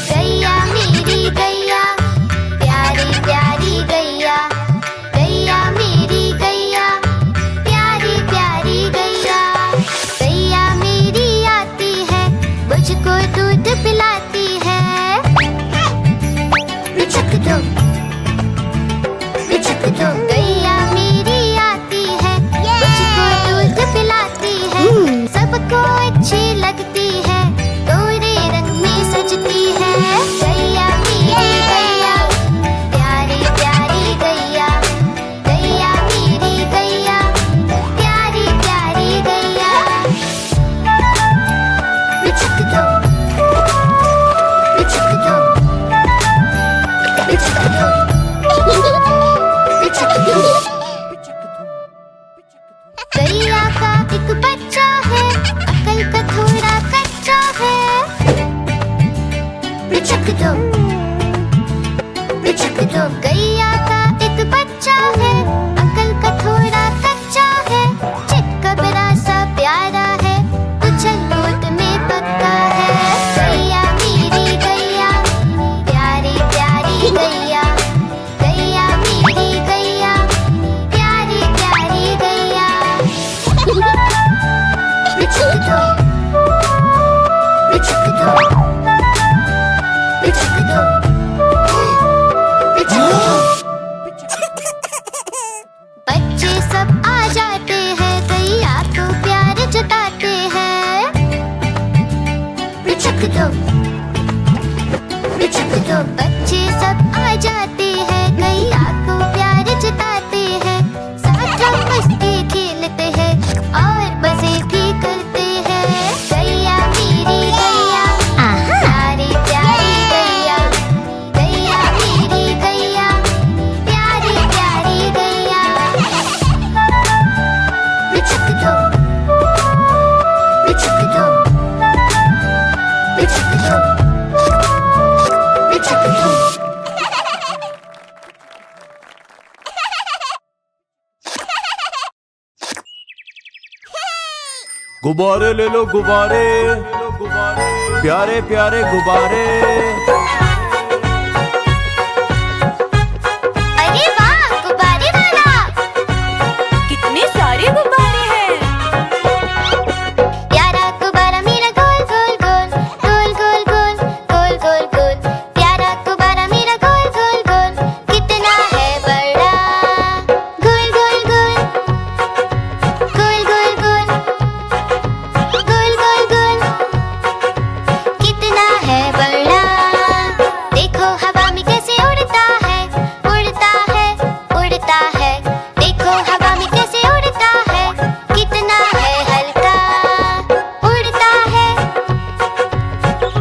गैया मेरी गैया, प्यारी प्यारी गैया, गैया मेरी गैया, प्यारी प्यारी गैया। गैया मेरी आती है, मुझको दूध पिलाती है। गैया मेरी आती है, मुझको दूध पिलाती है। सबको अच्छी लगती है, गोरे रंग में सजती है। गैया मेरी गैया, प्यारी प्यारी गैया, गैया मेरी गैया, प्यारी प्यारी गैया। गैया का एक बच्चा है, अकल का थोड़ा कच्चा है। गैया का एक बच्चा है, अकल का थोड़ा कच्चा है। चिट्का बड़ा सा प्यारा है, उछल कूद में पक्का है। गैया मेरी गैया, प्यारी प्यारी गैया, गैया मेरी गैया, प्यारी प्यारी गैया। बच्चे सब आ जाते हैं, गैया को प्यार जताते हैं। बच्चे सब आ जाते हैं, गैया को प्यार जताते हैं। साथ मस्ती खेलते हैं और मजे भी करते हैं। गैया मेरी गैया, प्यारी प्यारी गैया, गैया मेरी गैया, प्यारी प्यारी गैया। गुब्बारे ले लो गुब्बारे, प्यारे प्यारे गुब्बारे। अरे वाह, गुब्बारे वाला! कितने सारे गुब्बारे हैं। प्यारा गुब्बारा मेरा गोल गोल गोल, गोल गोल गोल, गोल गोल गोल। प्यारा गुब्बारा मेरा गोल गोल गोल, कितना है बड़ा। गोल गोल गोल, गोल गोल गोल, गोल गोल गोल, कितना है बड़ा। देखो हवा में कैसे उड़ता है, उड़ता है, उड़ता है। देखो हवा में कैसे उड़ता है, कितना है हल्का। उड़ता है,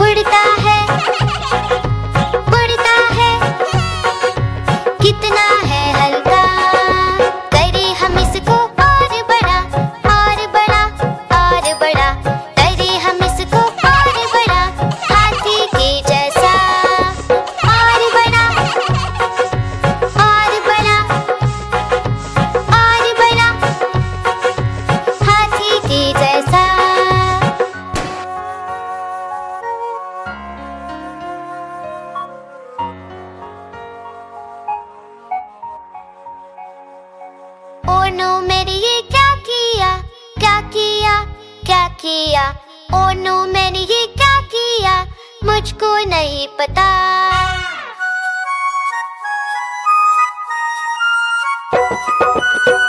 उड़ता है, उड़ता है, कितना है हल्का। करे हम इसको और बड़ा, और बड़ा, और बड़ा। करे हम इसको और बड़ा, हाथी के जैसा। और बड़ा, और बड़ा, और बड़ा, हाथी के जैसा। ओ नो मैंने ये क्या किया, क्या किया, क्या किया। ओ नो मैंने ये क्या किया, मुझको नहीं पता।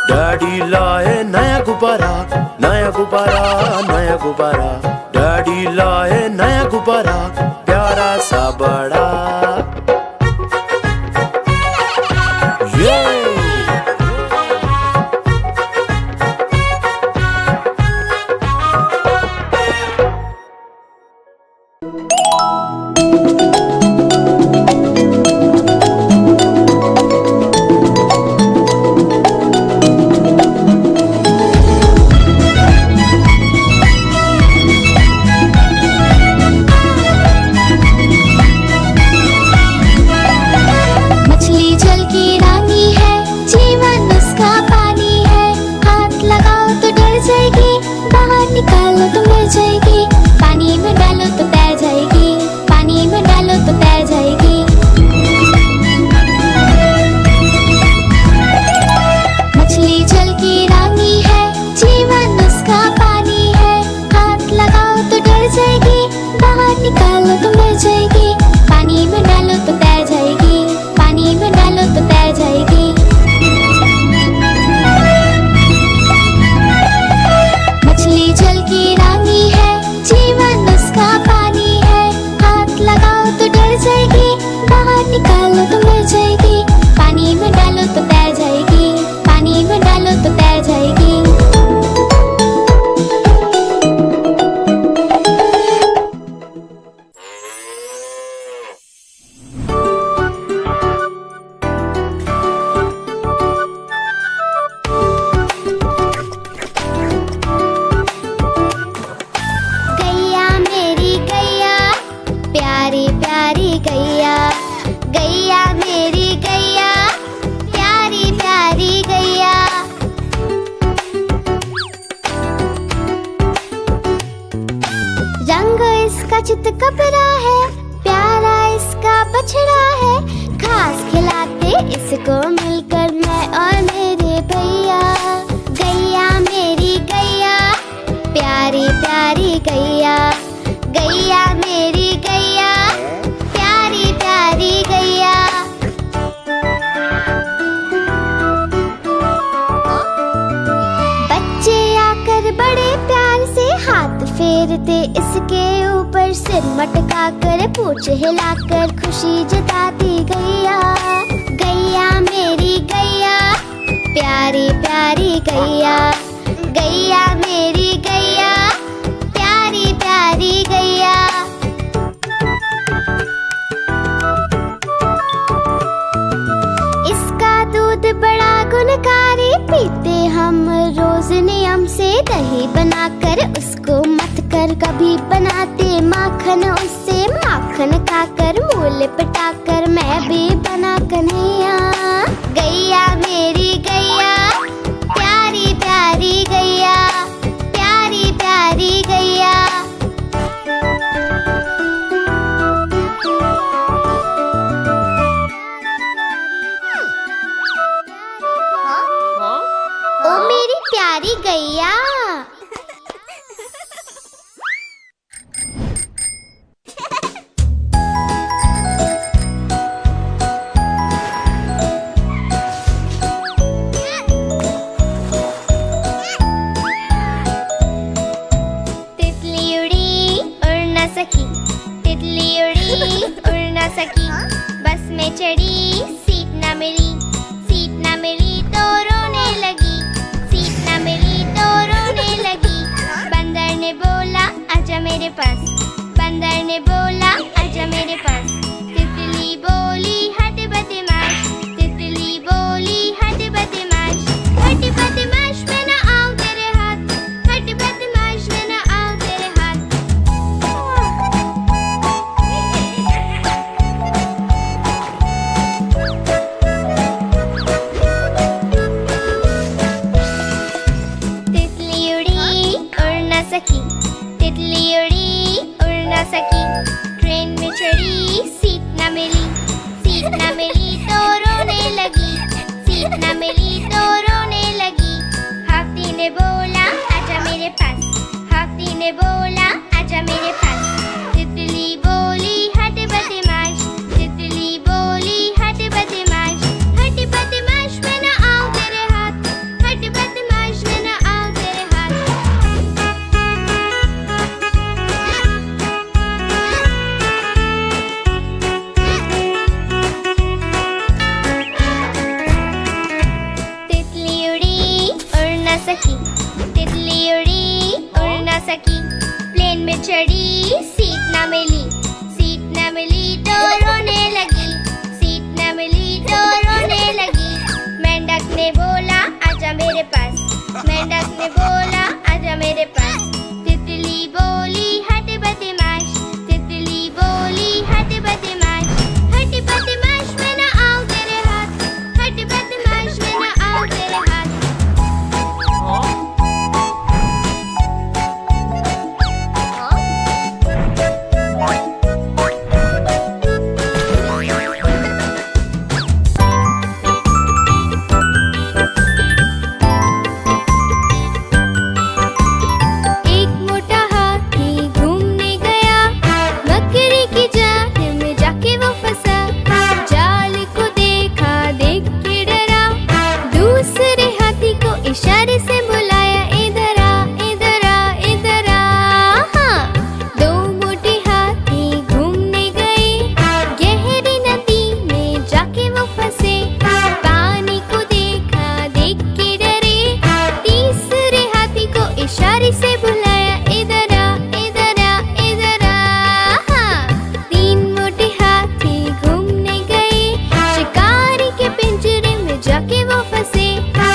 डैडी लाए नया गुब्बारा, नया गुब्बारा, नया गुब्बारा। डैडी लाए नया गुब्बारा, प्यारा सा बड़ा। ये इसके ऊपर सिर मटका कर पूंछ हिलाकर खुशी जताती गैया। गैया मेरी गैया, प्यारी प्यारी गैया। गैया मेरी गैया, प्यारी प्यारी गैया। इसका दूध बड़ा गुणकारी, पीते हम रोज नियम से। दही बनाकर उसको मथ कर कभी बनाते माखन उससे। माखन खाकर मुँह लिपटाकर मैं भी बना कन्हैया। गैया मेरी गैया, प्यारी प्यारी गैया। प्यारी प्यारी गैया। ओ मेरी प्यारी गैया। तितली उड़ी उड़ न सकी, तितली उड़ी उड़ न सकी। बस में चढ़ी सीट न मिली, सीट न मिली तो रोने लगी। सीट न मिली तो रोने लगी। बंदर ने बोला आजा मेरे पास, बंदर ने बोला आजा मेरे पास। तितली बोली हट बदमाश, तितली बोली हट बदमाश। हट बदमाश मैं न आऊं तेरे हाथ, हट बदमाश मैं न आऊं तेरे हाथ। तितली उड़ी उड़ न सकी, तितली उड़ी उड़ न सकी। ट्रेन में चढ़ी सीट न मिली, सीट न मिली तो रोने लगी। सीट न मिली तो रोने लगी। हाथी ने बोला आजा मेरे पास, हाथी ने बोला आजा मेरे पास। तितली बोली हट बदमाश, तितली बोली हट बदमाश। हट बदमाश मैं न आऊं तेरे हाथ, हट बदमाश मैं न आऊं तेरे हाथ। तितली उड़ी उड़ न सकी, तितली उड़ी उड़ न सकी। प्लेन में चढ़ी सीट न मिली, सीट न मिली तो रोने लगी। सीट न मिली तो रोने लगी। मेंढक ने बोला आजा मेरे पास, मेंढक ने बोला आजा मेरे पास। तितली बोली हट बदमाश, तितली बोली हट बदमाश। हट बदमाश मैं न आऊं तेरे हाथ, हट बदमाश मैं न आऊं तेरे हाथ। एक मोटा हाथी घूमने गया, मकड़ी की जाल में जाके वो फंसा। जाल को देखा देख के डरा, दूसरे हाथी को इशारे से बुलाया इधर आ इधर आ इधर आ। हाँ, दो मोटे हाथी घूमने गए, गहरी नदी में जाके वो फंसे। पानी को देखा देख के डरे, तीसरे हाथी को इशारे से बुलाया इधर आ इधर आ इधर आ। हाँ, तीन मोटे हाथी घूमने गए, शिकारी के पिंजरे में जाके वो फंसे।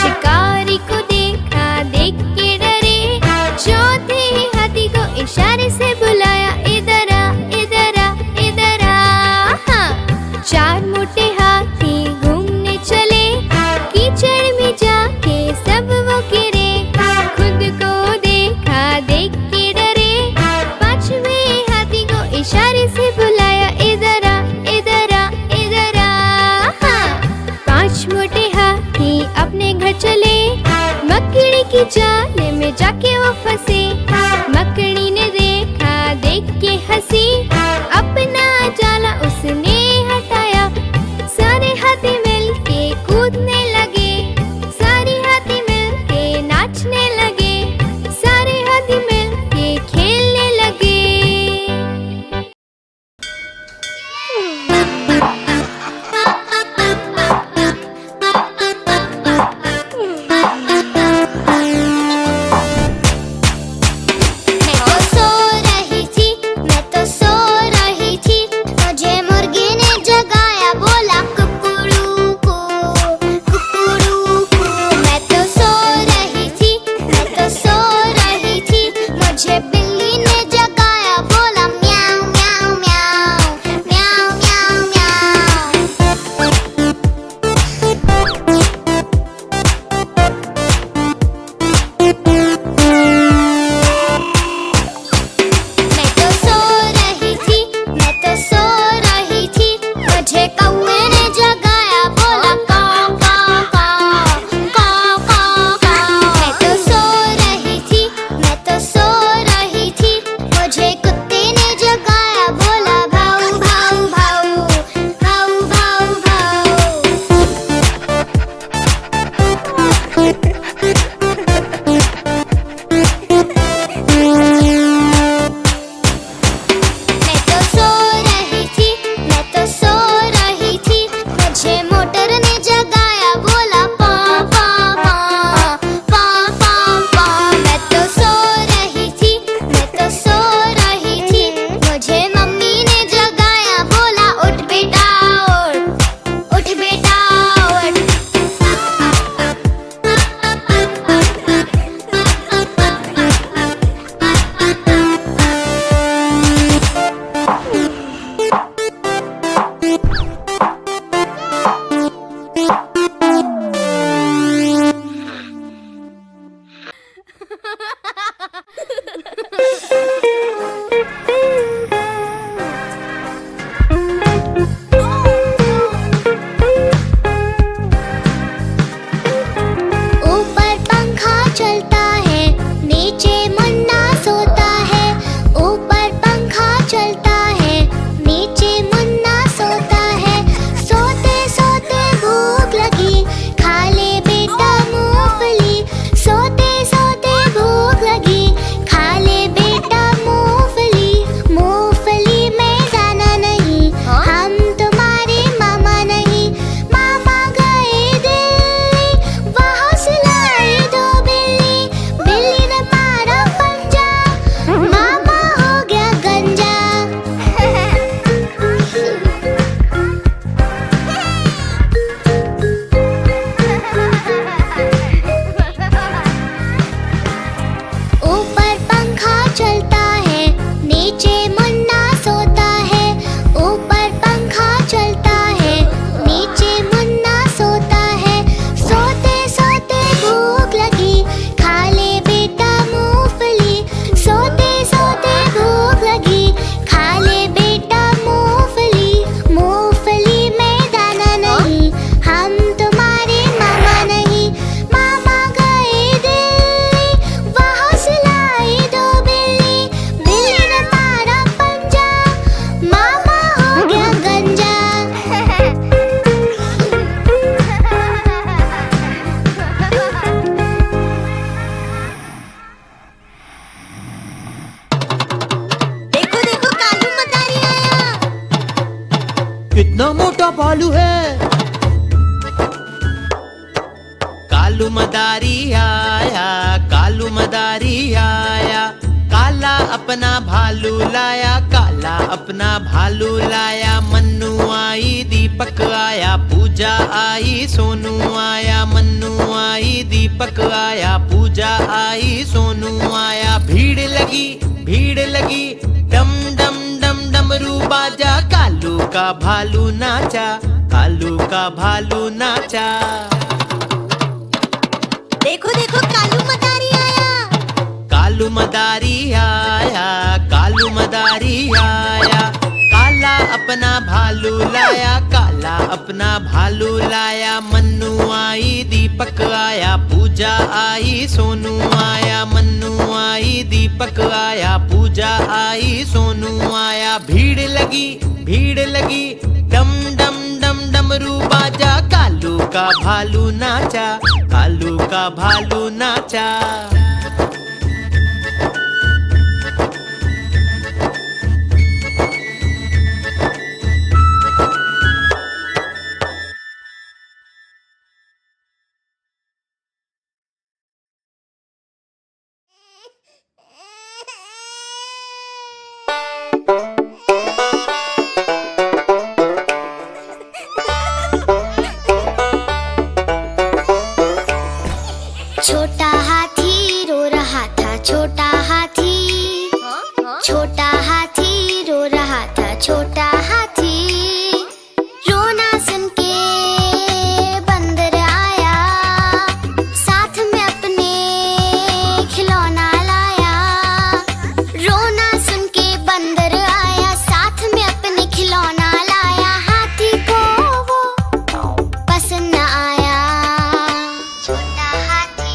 शिकारी को देखा देख के डरे, चौथे हाथी को इशारे से बुलाया इधर आ इधर आ इधर आ। हाँ, चार मोटे हाथी घूमने चले, कीचड़ में जाके सब वो गिरे। खुद को देखा देख के डरे, पांचवें हाथी को इशारे से बुलाया इधर आ इधर आ इधर आ। हाँ, पांच मोटे हाथी अपने घर चले, मकड़ी की जाल में जाके वो फंसे। मकड़ी ने देखा देख के हंसी, अपना जाला उसने हटाया। सारे हाथी मिलके कूदने लगे, सारे हाथी मिलके नाचने लगे, सारे हाथी मिलके खेलने लगे। ऊपर पंखा चलता है, नीचे मुन्ना सोता है। ऊपर पंखा चलता है, नीचे मुन्ना सोता है। सोते सोते भूख लगी, खा ले बेटा मूंगफली। सोते सोते भूख लगी, खा ले बेटा मूंगफली। मूंगफली में दाना नहीं, हम तुम्हारे मामा नहीं। मामा गए दिल्ली, वहाँ से लाए दो बिल्ली। बिल्ली ने मारा पंजा, मामा हो गया गंजा। ऊपर पंखा चलता है, नीचे मुन्ना सोता है। ऊपर पंखा चलता है, नीचे मुन्ना सोता है। सोते सोते भूख लगी, खा ले बेटा मूंगफली। सोते सोते भूख लगी, खा ले बेटा मूंगफली। मूंगफली में दाना नहीं, हम तुम्हारे मामा नहीं। मामा गए दिल्ली, वहाँ से लाए दो बिल्ली। बिल्ली ने मारा पंजा, मामा हो गया गंजा। देखो देखो कालू मदारी आया। कितना मोटा भालू है। कालू मदारी आया, कालू मदारी आया। काला अपना भालू लाया, काला अपना भालू लाया। मन्नू आई, दीपक आया, पूजा आई, सोनू आया। मन्नू आई, दीपक आया, पूजा आई, सोनू आया। भीड़ लगी, डम डम डम डमरू बाजा। कालू का भालू नाचा, कालू का भालू नाचा। देखो देखो कालू मदारी आया। कालू मदारी आया, कालू मदारी आया। काला अपना भालू लाया, काला अपना भालू लाया। मन्नू आई, दीपक आया, पूजा आई, सोनू आया। मन्नू आई, दीपक आया, पूजा आई, सोनू आया। भीड़ लगी, डम डम डम डमरू बाजा। कालू का भालू नाचा, कालू का भालू नाचा। छोटा हाथी रो रहा था, छोटा हाथी। छोटा हाथी रो रहा था, छोटा हाथी। रोना सुन के बंदर आया, साथ में अपने खिलौना लाया। रोना सुन के बंदर आया, साथ में अपने खिलौना लाया। हाथी को वो पसंद न आया। छोटा हाथी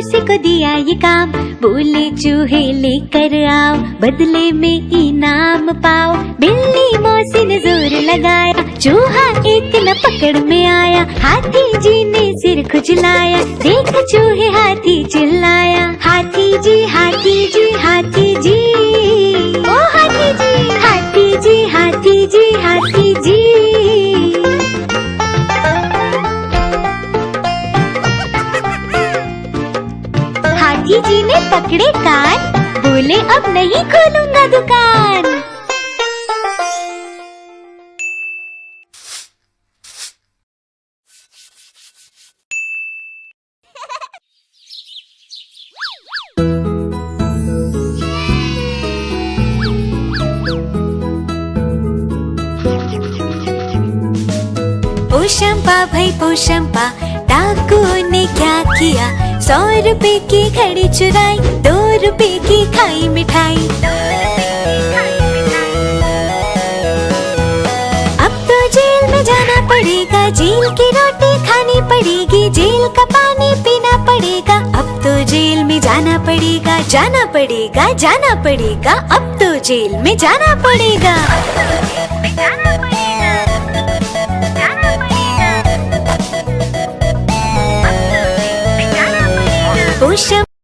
मौसी को दिया ये काम, बोले चूहे लेकर आओ, बदले में इनाम पाओ। बिल्ली मौसी ने जोर लगाया, चूहा एक न पकड़ में आया। हाथी जी ने सिर खुजलाया, देख चूहे हाथी चिल्लाया। हाथी जी हाथी जी हाथी जी, ओ हाथी जी हाथी जी हाथी जी हाथी जी। हाथी जी ने पकड़े कान, बोले अब नहीं खोलूंगा दुकान। पोशंपा भाई पोशंपा, डाकू ने क्या किया? 100 रुपए की घड़ी चुराई, 2 रुपए की खाई मिठाई। अब तो जेल में जाना पड़ेगा, जेल की रोटी खानी पड़ेगी, जेल का पानी पीना पड़ेगा। अब तो जेल में जाना पड़ेगा, जाना पड़ेगा, जाना पड़ेगा। अब तो जेल में जाना पड़ेगा। पोशंपा